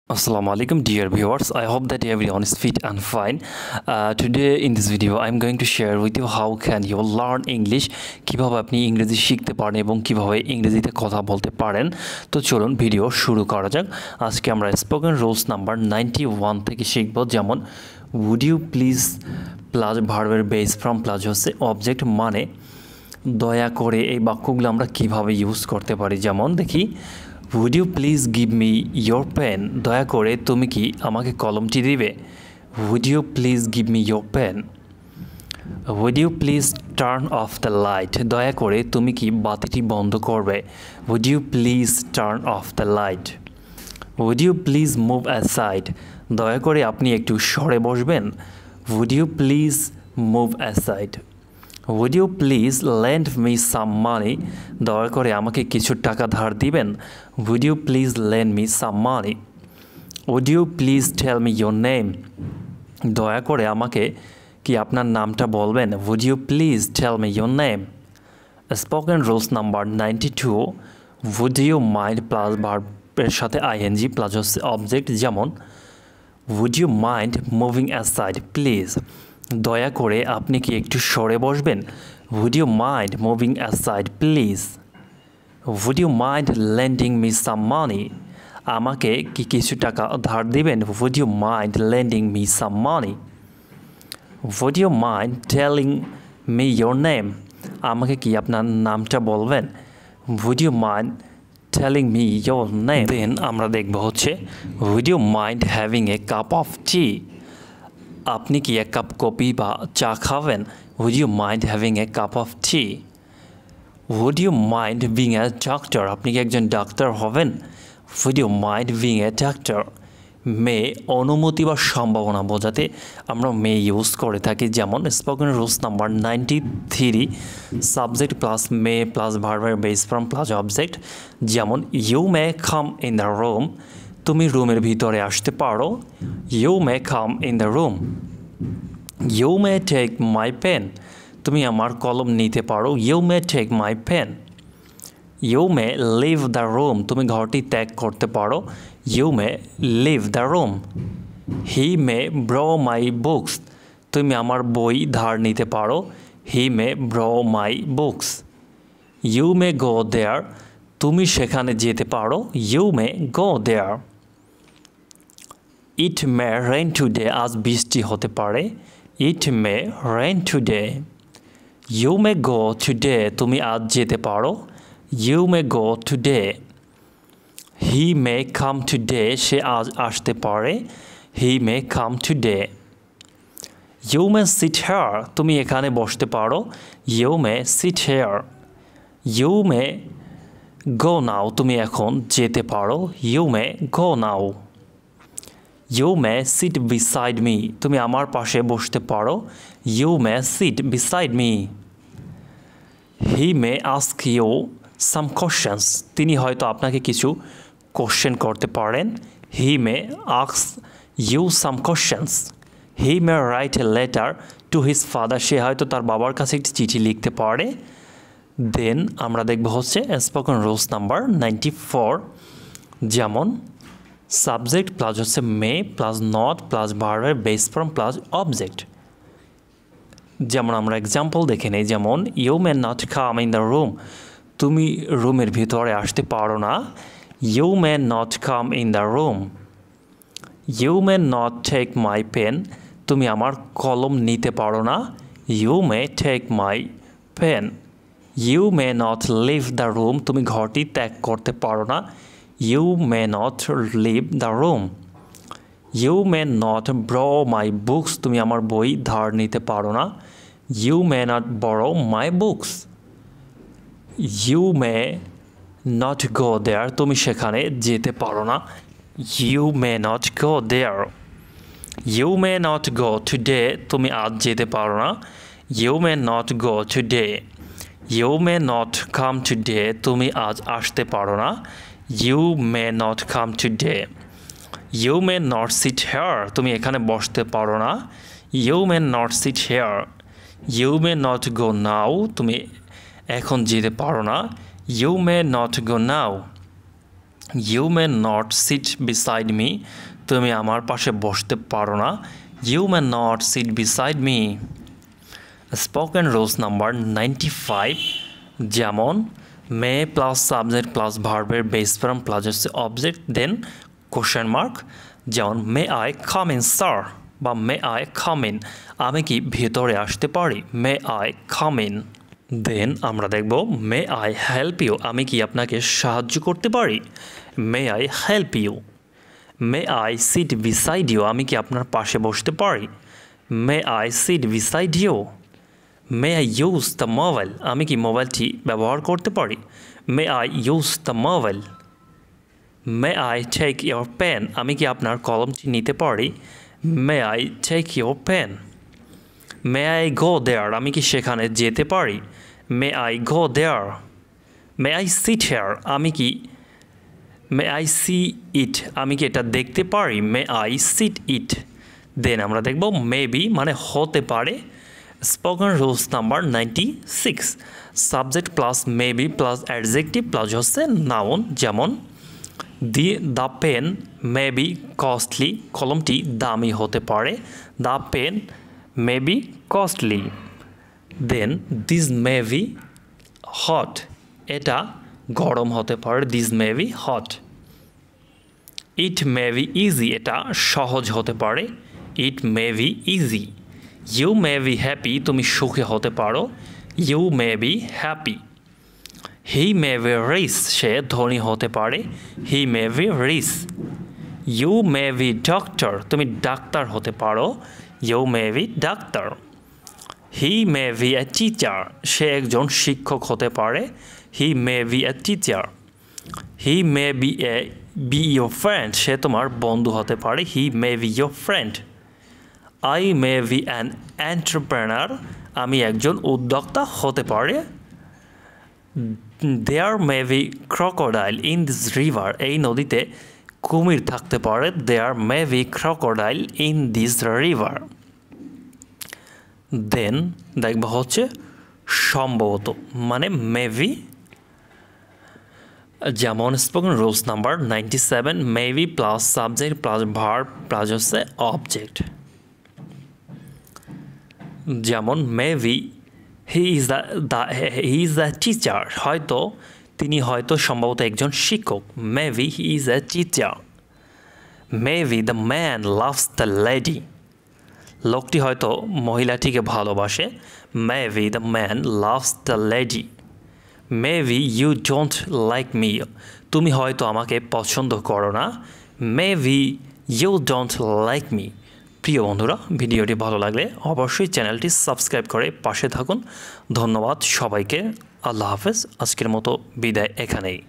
Assalamu alaikum dear viewers. I hope that everyone is fit and fine. Today in this video I'm going to share with you how can you learn English, কিভাবে আপনি ইংরেজি শিখতে পারেন এবং কিভাবে ইংরেজিতে কথা বলতে পারেন। তো চলুন ভিডিও শুরু করা যাক। আজকে আমরা স্পোকেন রুলস নাম্বার 91 থেকে শিখব। যেমন would you please প্লাস ভার্বের বেস ফর্ম প্লাস হচ্ছে অবজেক্ট, মানে দয়া করে এই বাক্যগুলো আমরা কিভাবে ইউজ করতে পারি। যেমন দেখি, would you please give me your pen? দয়া করে তুমি কি আমাকে কলমটি দিবে? would you please give me your pen? would you please turn off the light? দয়া করে তুমি কি বাতিটি বন্ধ করবে? would you please turn off the light? would you please move aside? দয়া করে আপনি একটু সরে বসবেন? would you please move aside? would you please lend me some money? দয়া করে আমাকে কিছু টাকা ধার দিবেন? would you please lend me some money? would you please tell me your name? দয়া করে আমাকে কি আপনার নামটা বলবেন? would you please tell me your name? Spoken rules number 92, would you mind plus ভার্বের সাথে ing প্লাস হচ্ছে অবজেক্ট। যেমন would you mind moving aside please? দয়া করে আপনি কি একটু সরে বসবেন? would you mind moving aside please? would you mind lending me some money? আমাকে কি কিছু টাকা ধার দিবেন? would you mind lending me some money? would you mind telling me your name? আমাকে কি আপনার নামটা বলবেন? would you mind telling me your name? Then আমরা দেখব হচ্ছে would you mind having a cup of tea? আপনি কি এক কাপ কফি বা চা খাবেন? would you mind having a cup of tea? would you mind being a doctor? আপনি কি একজন ডাক্তার হবেন? would you mind being a doctor? মে অনুমতি বা সম্ভাবনা বোঝাতে আমরা মে ইউজ করে থাকি। যেমন spoken rules number 93, subject plus may plus ভার্বের বেস ফর্ম প্লাস অবজেক্ট। যেমন you may come in the room, তুমি রুমের ভিতরে আসতে পারো। You may come in the room. You may take my pen, তুমি আমার কলম নিতে পারো। You may take my pen. You may leave the room, তুমি ঘরটি ত্যাগ করতে পারো। You may leave the room. He may borrow my books, তুমি আমার বই ধার নিতে পারো। He may borrow my books. You may go there, তুমি সেখানে যেতে পারো। You may go there. It may rain today, আজ বৃষ্টি হতে পারে। It may rain today. You may go today, তুমি আজ যেতে পারো। You may go today. He may come today, সে আজ আসতে পারে। He may come today. You may sit here, তুমি এখানে বসতে পারো। You may sit here. You may go now, তুমি এখন যেতে পারো। You may go now. You may sit beside me, তুমি আমার পাশে বসতে পারো। You may sit beside me. He may ask you some questions, তিনি হয়তো আপনাকে কিছু কোশ্চেন করতে পারেন। He may ask you some questions. He may write a letter to his father, সে হয়তো তার বাবার কাছে একটি চিঠি লিখতে পারে। দেন আমরা দেখব হচ্ছে স্পোকেন রুলস নাম্বার 94, যেমন সাবজেক্ট প্লাস হচ্ছে মে প্লাস নট প্লাস ভার্বের বেস ফর্ম প্লাস অবজেক্ট। যেমন আমরা এক্সাম্পল দেখে নেই। যেমন you may not come in the room, তুমি রুমের ভিতরে আসতে পারো না। You may not come in the room. You may not take my pen, তুমি আমার কলম নিতে পারো না। You may take my pen. You may not leave the room, তুমি ঘরটি ত্যাগ করতে পারো না। You may not leave the room. You may not borrow my books, তুমি আমার বই ধার নিতে পারো না। You may not borrow my books. You may not go there, তুমি সেখানে যেতে পারো না। You may not go there. You may not go today, তুমি আজ যেতে পারো না। You may not go today. You may not come today, তুমি আজ আসতে পারো না। You may not come today. You may not sit here, তুমি এখানে বসতে পারো না। You may not sit here. You may not go now, তুমি এখন যেতে পারো না। You may not go now. You may not sit beside me, তুমি আমার পাশে বসতে পারো না। You may not sit beside me. Spoken rules number 95, যেমন মে প্লাস সাবজেক্ট প্লাস ভার্বের বেস ফর্ম প্লাস হচ্ছে অবজেক্ট দেন কোশ্চেন মার্ক। যেমন may I come in sir বা মে আই কাম ইন, আমি কি ভেতরে আসতে পারি, মে আই কাম ইন। দেন আমরা দেখব মে আই হেল্প ইউ, আমি কি আপনাকে সাহায্য করতে পারি, may I help you. May I sit beside you, আমি কি আপনার পাশে বসতে পারি, may I sit beside you. May I use the mobile, আমি কি মোবাইলটি ব্যবহার করতে পারি, may I use the mobile. May I take your pen, আমি কি আপনার কলমটি নিতে পারি, may I take your pen. May I go there, আমি কি সেখানে যেতে পারি, may I go there. May I sit here, আমি কি মে আই সি ইট, আমি কি এটা দেখতে পারি, মে আই সিট ইট। দেন আমরা দেখব মে বি মানে হতে পারে। Spoken rules number 96, subject plus may be plus adjective plus হচ্ছে নাউন। যেমন the pen may be costly, কলমটি দামি হতে পারে, the pen may be costly. Then this may be hot, এটা গরম হতে পারে, this may be hot. It may be easy, এটা সহজ হতে পারে, it may be easy. You may be happy, তুমি সুখী হতে পারো, you may be happy. He may be rich, সে ধনী হতে পারে, he may be rich. You may be doctor, তুমি ডাক্তার হতে পারো, you may be doctor. He may be a teacher, সে একজন শিক্ষক হতে পারে, he may be a teacher. He may be your friend, সে তোমার বন্ধু হতে পারে, he may be your friend. I may be an entrepreneur, আমি একজন উদ্যোক্তা হতে পারে। There may be crocodile in this river, এই নদীতে কুমির থাকতে পারে, there may be crocodile in this river. Then দেখব হচ্ছে সম্ভবত মানে মেবি। যেমন spoken rules number 97, maybe plus subject plus verb plus হচ্ছে অবজেক্ট। যেমন maybe he is the teacher, হয়তো তিনি হয়তো সম্ভবত একজন শিক্ষক, maybe he is a teacher. Maybe the man loves the lady, লোকটি হয়তো মহিলাটিকে ভালোবাসে, maybe the man loves the lady. Maybe you don't like me, তুমি হয়তো আমাকে পছন্দ করো না, maybe you don't like me. প্রিয় বন্ধুরা, ভিডিওটি ভালো লাগলে অবশ্যই চ্যানেলটি সাবস্ক্রাইব করে পাশে থাকুন। ধন্যবাদ সবাইকে, আল্লাহ হাফেজ। আজকের মতো বিদায় এখানেই।